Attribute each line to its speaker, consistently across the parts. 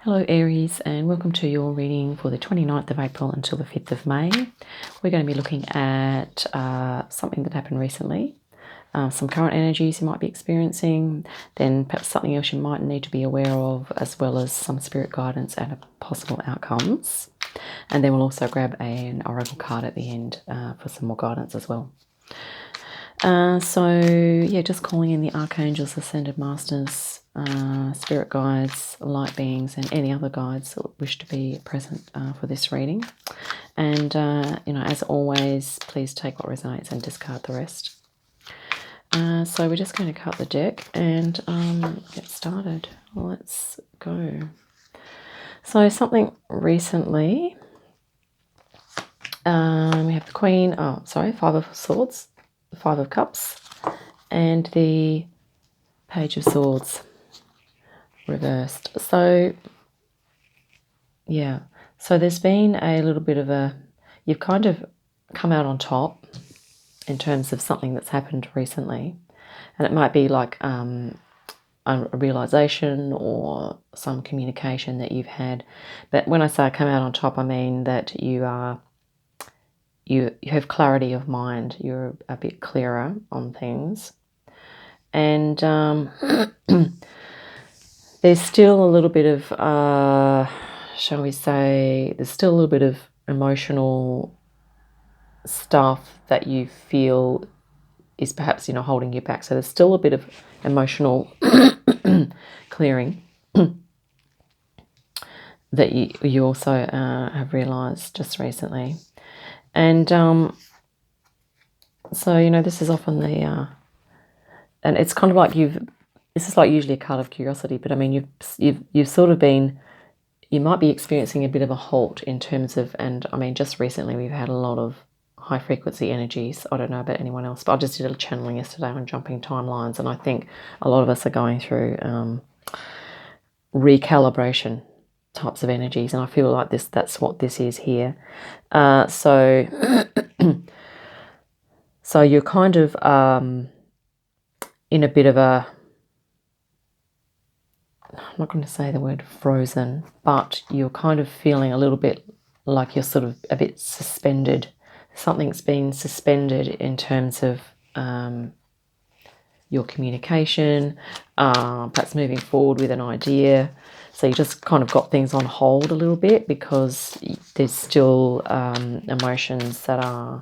Speaker 1: Hello Aries, and welcome to your reading for the 29th of April until the 5th of May. We're going to be looking at something that happened recently, some current energies you might be experiencing, then perhaps something else you might need to be aware of, as well as some spirit guidance and possible outcomes. And then we'll also grab an oracle card at the end for some more guidance as well. Just calling in the archangels, ascended masters, spirit guides, light beings, and any other guides that wish to be present for this reading. And as always, please take what resonates and discard the rest. So we're just going to cut the deck and get started. Let's go. So something recently, we have the Queen. Five of Swords, the Five of Cups, and the Page of Swords reversed. So there's been a little bit of you've kind of come out on top in terms of something that's happened recently, and it might be like a realization or some communication that you've had. But when I say come out on top, I mean that you have clarity of mind, you're a bit clearer on things, and there's still a little bit of, shall we say, there's still a little bit of emotional stuff that you feel is perhaps, holding you back. So there's still a bit of emotional clearing that you also have realised just recently. And this is often and it's kind of like this is like usually a card of curiosity, but I mean, you've sort of been, you might be experiencing a bit of a halt in terms of, and I mean, just recently we've had a lot of high frequency energies. I don't know about anyone else, but I just did a channeling yesterday on jumping timelines, and I think a lot of us are going through recalibration types of energies, and I feel like that's what this is here. So you're kind of in a bit of a, I'm not going to say the word frozen, but you're kind of feeling a little bit like you're sort of a bit suspended. Something's been suspended in terms of your communication, perhaps moving forward with an idea. So you just kind of got things on hold a little bit because there's still emotions that are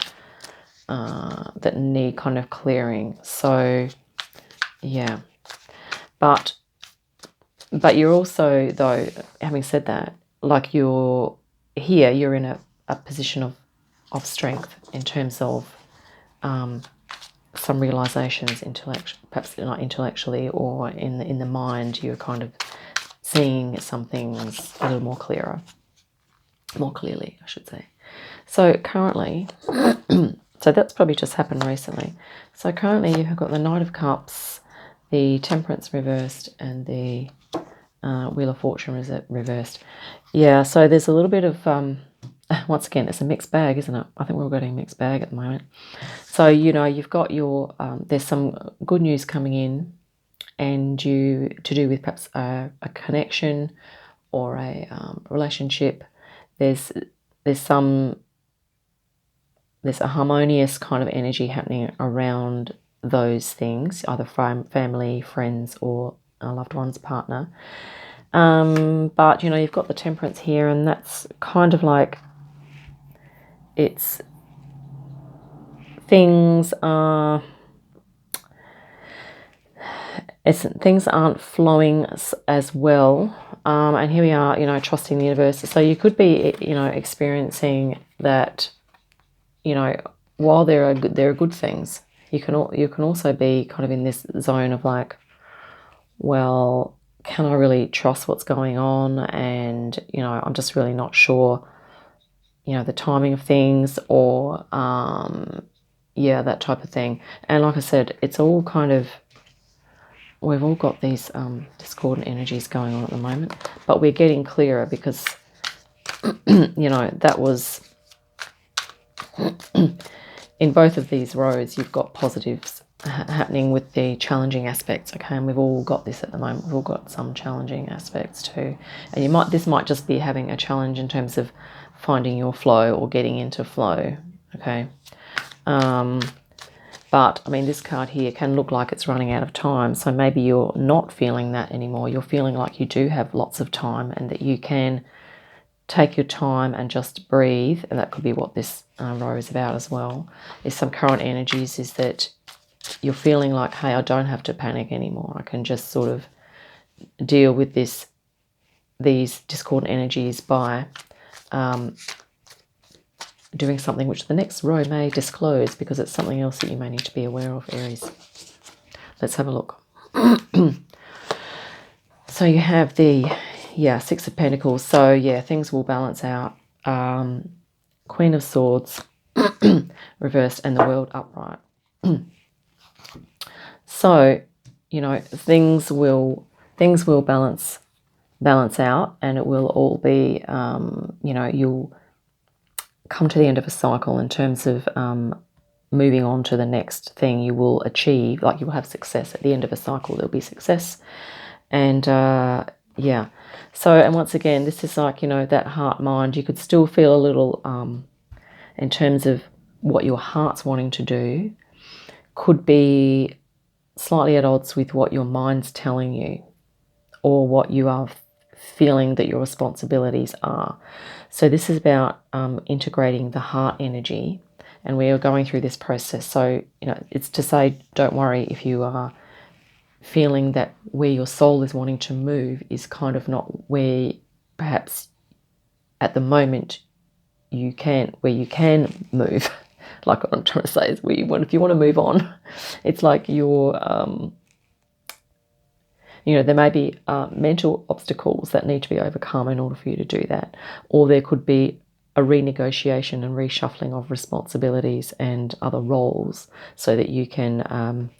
Speaker 1: that need kind of clearing. So yeah, but you're also, though, having said that, like you're in a position of strength in terms of some realizations, perhaps not intellectually, or in the mind, you're kind of seeing some things a little more clearly, I should say. So currently, so that's probably just happened recently. So currently you've got the Knight of Cups, the Temperance reversed, and the Wheel of Fortune is reversed. Yeah, so there's a little bit of, once again, it's a mixed bag, isn't it? I think we're all getting a mixed bag at the moment. So, you've got your, there's some good news coming in, and to do with perhaps a connection or a relationship. There's a harmonious kind of energy happening around those things, either from family, friends, or a loved one's partner. But you've got the Temperance here, and that's kind of like, things aren't flowing as well, and here we are, trusting the universe. So you could be, experiencing that, while there are good things, you can also be kind of in this zone of like, well, can I really trust what's going on? And I'm just really not sure, the timing of things, or that type of thing. And like I said, it's all kind of, we've all got these discordant energies going on at the moment, but we're getting clearer because that was in both of these rows, you've got positives happening with the challenging aspects, okay? And we've all got this at the moment. We've all got some challenging aspects too. And this might just be having a challenge in terms of finding your flow or getting into flow, okay? But, I mean, this card here can look like it's running out of time. So maybe you're not feeling that anymore. You're feeling like you do have lots of time and that you can take your time and just breathe. And that could be what this row is about as well. Is some current energies is that you're feeling like, hey, I don't have to panic anymore. I can just sort of deal with these discordant energies by doing something which the next row may disclose, because it's something else that you may need to be aware of, Aries. Let's have a look. So you have the, Six of Pentacles. So, yeah, things will balance out. Queen of Swords reversed and the World upright. So, you know, things will balance out, and it will all be, you know, you'll come to the end of a cycle in terms of moving on to the next thing. You will achieve, like, you will have success at the end of a cycle. There'll be success. And so, and once again, this is like, you know, that heart mind. You could still feel a little in terms of what your heart's wanting to do could be slightly at odds with what your mind's telling you, or what you are feeling that your responsibilities are. So this is about integrating the heart energy, and we are going through this process. So, you know, it's to say, don't worry if you are feeling that where your soul is wanting to move is kind of not where perhaps at the moment you can move. Like, what I'm trying to say is, if you want to move on, it's like you're you know, there may be mental obstacles that need to be overcome in order for you to do that. Or there could be a renegotiation and reshuffling of responsibilities and other roles so that you can,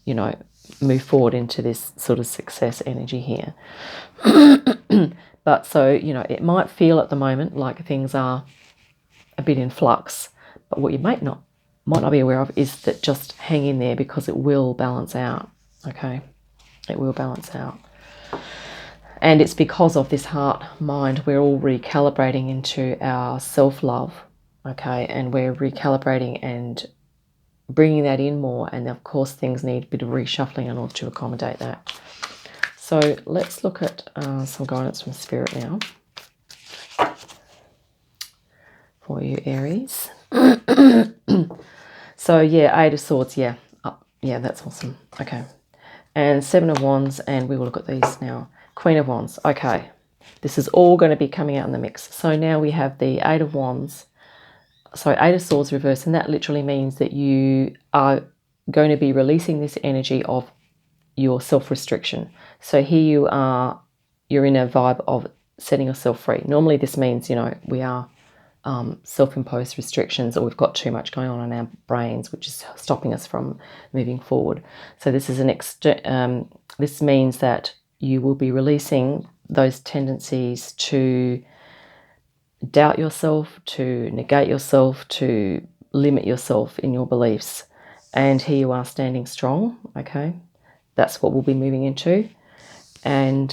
Speaker 1: you know, move forward into this sort of success energy here. But so, you know, it might feel at the moment like things are a bit in flux, but what you might not be aware of is that just hang in there, because it will balance out, okay? It will balance out. And it's because of this heart mind, we're all recalibrating into our self-love, okay? And we're recalibrating and bringing that in more. And of course, things need a bit of reshuffling in order to accommodate that. So let's look at some guidance from Spirit now for you, Aries. So, yeah, Eight of Swords, yeah, that's awesome. Okay. And Seven of Wands, and we will look at these now. Queen of Wands. Okay, this is all going to be coming out in the mix. So now we have the Eight of Wands. So Eight of Swords reversed, and that literally means that you are going to be releasing this energy of your self-restriction. So here you are, you're in a vibe of setting yourself free. Normally this means, you know, we are self-imposed restrictions, or we've got too much going on in our brains, which is stopping us from moving forward. So this is this means that you will be releasing those tendencies to doubt yourself, to negate yourself, to limit yourself in your beliefs. And here you are standing strong, okay? That's what we'll be moving into. And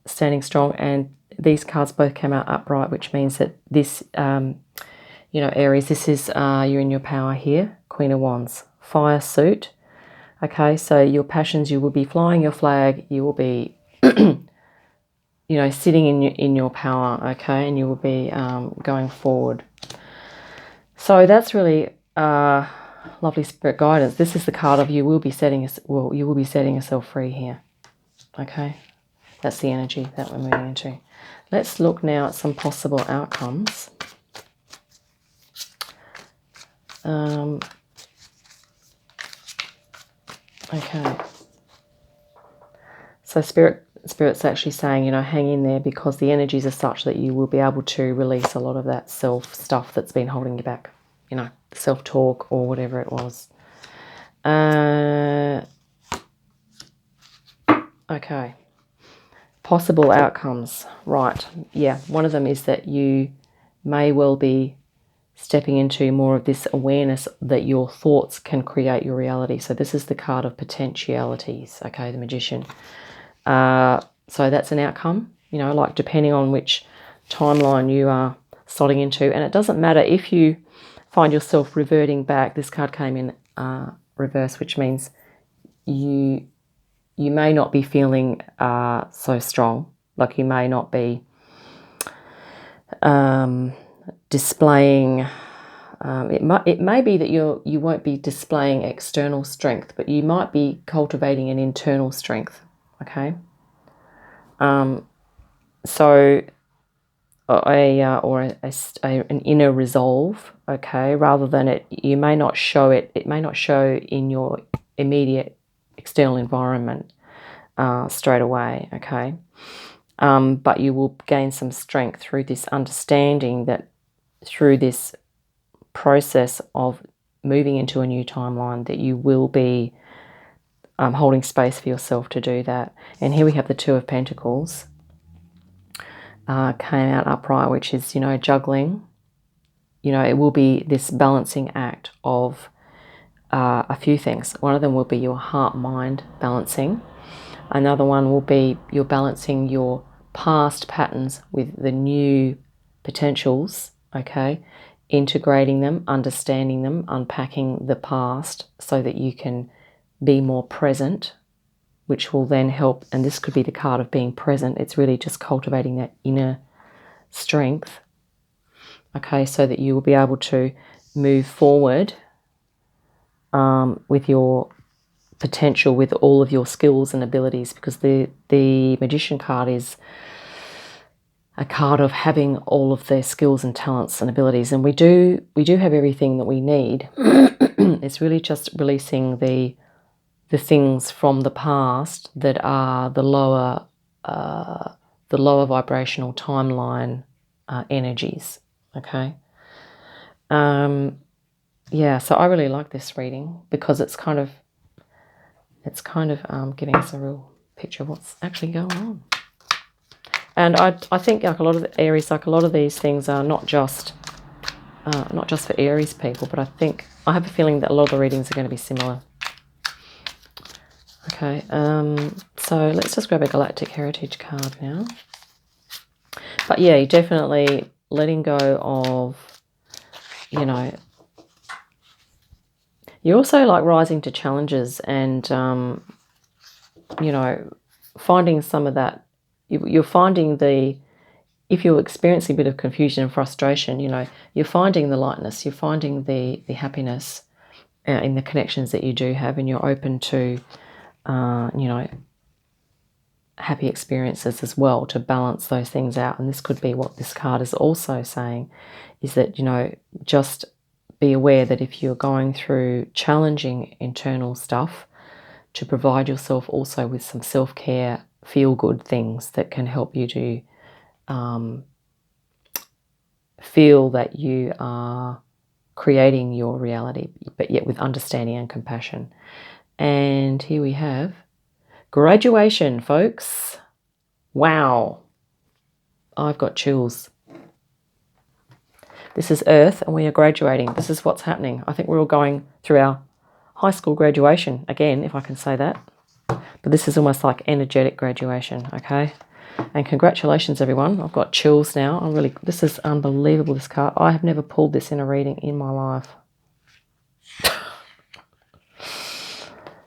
Speaker 1: standing strong, and these cards both came out upright, which means that this, you know, Aries, this is, you're in your power here. Queen of Wands, fire suit. Okay, so your passions, you will be flying your flag. You will be, you know, sitting in your power, okay, and you will be going forward. So that's really lovely spirit guidance. This is the card of you will be setting yourself free here. Okay, that's the energy that we're moving into. Let's look now at some possible outcomes. Okay. So Spirit's actually saying, you know, hang in there, because the energies are such that you will be able to release a lot of that self stuff that's been holding you back, you know, self-talk or whatever it was. Okay. Possible outcomes. Right. Yeah. One of them is that you may well be stepping into more of this awareness that your thoughts can create your reality. So this is the card of potentialities, okay, the Magician. So that's an outcome, you know, like depending on which timeline you are slotting into. And it doesn't matter if you find yourself reverting back. This card came in reverse, which means you may not be feeling so strong. Like you may not be displaying. It may be that you won't be displaying external strength, but you might be cultivating an internal strength. Okay. So an inner resolve. Okay, rather than you may not show it. It may not show in your immediate external environment straight away. Okay. But you will gain some strength through this understanding that through this process of moving into a new timeline that you will be holding space for yourself to do that. And here we have the Two of Pentacles came out upright, which is, you know, juggling. You know, it will be this balancing act of a few things. One of them will be your heart-mind balancing. Another one will be you're balancing your past patterns with the new potentials, okay? Integrating them, understanding them, unpacking the past so that you can be more present, which will then help. And this could be the card of being present. It's really just cultivating that inner strength, okay, so that you will be able to move forward with your potential, with all of your skills and abilities, because the Magician card is a card of having all of their skills and talents and abilities, and we do have everything that we need. It's really just releasing the things from the past that are the lower vibrational timeline energies. Okay. Yeah, so I really like this reading because it's kind of giving us a real picture of what's actually going on. And I think, like a lot of the Aries, like a lot of these things are not just for Aries people, but I have a feeling that a lot of the readings are going to be similar. Okay, so let's just grab a Galactic Heritage card now. But yeah, you're definitely letting go of, you know, you're also like rising to challenges and, you know, finding some of that. You're finding if you're experiencing a bit of confusion and frustration, you know, you're finding the lightness, you're finding the happiness in the connections that you do have, and you're open to, you know, happy experiences as well to balance those things out. And this could be what this card is also saying, is that, you know, just be aware that if you're going through challenging internal stuff, to provide yourself also with some self-care, feel-good things that can help you to feel that you are creating your reality, but yet with understanding and compassion. And here we have graduation, folks. Wow. I've got chills. This is Earth and we are graduating. This is what's happening. I think we're all going through our high school graduation again, if I can say that. But this is almost like energetic graduation, okay? And congratulations, everyone. I've got chills now. This is unbelievable, this card. I have never pulled this in a reading in my life.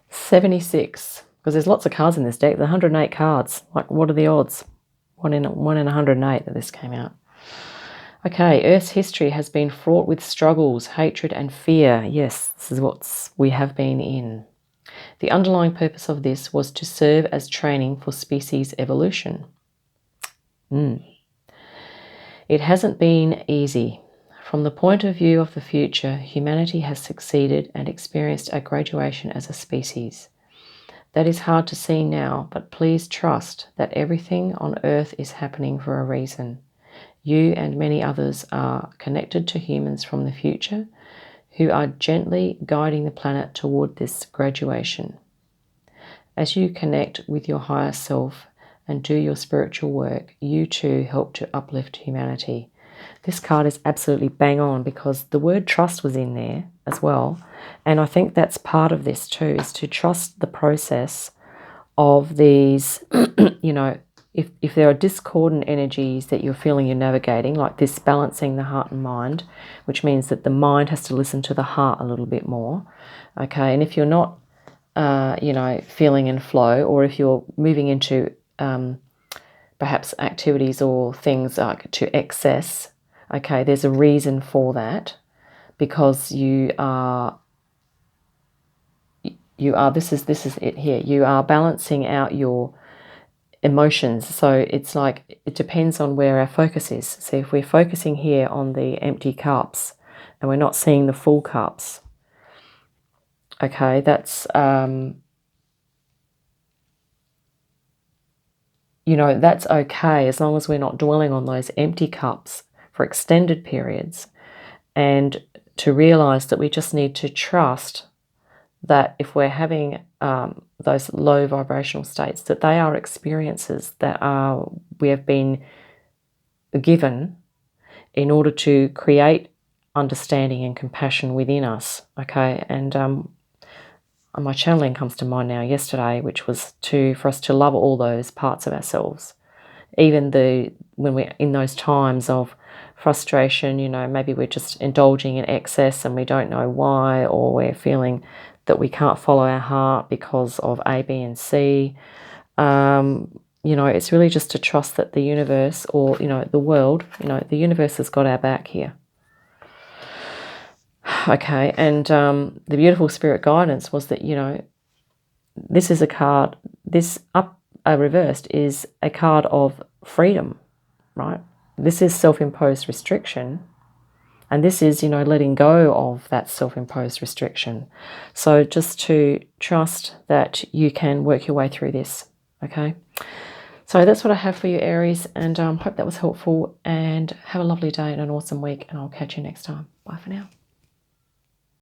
Speaker 1: 76. Because there's lots of cards in this deck. There are 108 cards. Like, what are the odds? 1 in 108 that this came out. Okay, Earth's history has been fraught with struggles, hatred, and fear. Yes, this is what we have been in. The underlying purpose of this was to serve as training for species evolution. It hasn't been easy. From the point of view of the future, humanity has succeeded and experienced a graduation as a species. That is hard to see now, but please trust that everything on Earth is happening for a reason. You and many others are connected to humans from the future who are gently guiding the planet toward this graduation. As you connect with your higher self and do your spiritual work, you too help to uplift humanity. This card is absolutely bang on because the word trust was in there as well. And I think that's part of this too, is to trust the process of these, you know, if there are discordant energies that you're feeling you're navigating, like this balancing the heart and mind, which means that the mind has to listen to the heart a little bit more, okay? And if you're not, you know, feeling in flow, or if you're moving into perhaps activities or things like to excess, okay, there's a reason for that, because you are, this is it here, you are balancing out your emotions. So it's like, it depends on where our focus is. So if we're focusing here on the empty cups and we're not seeing the full cups, okay, that's you know, that's okay, as long as we're not dwelling on those empty cups for extended periods, and to realize that we just need to trust that if we're having those low vibrational states, that they are experiences that we have been given in order to create understanding and compassion within us, okay? And my channeling comes to mind now yesterday, which was for us to love all those parts of ourselves, even when we're in those times of frustration, you know, maybe we're just indulging in excess and we don't know why, or we're feeling that we can't follow our heart because of A, B, and C. You know, it's really just to trust that the universe, or, you know, the world, you know, the universe has got our back here. Okay, and the beautiful spirit guidance was that, you know, this is a card, this up reversed is a card of freedom, right? This is self-imposed restriction, and this is, you know, letting go of that self-imposed restriction. So just to trust that you can work your way through this, okay? So that's what I have for you, Aries, and hope that was helpful, and have a lovely day and an awesome week, and I'll catch you next time. Bye for now.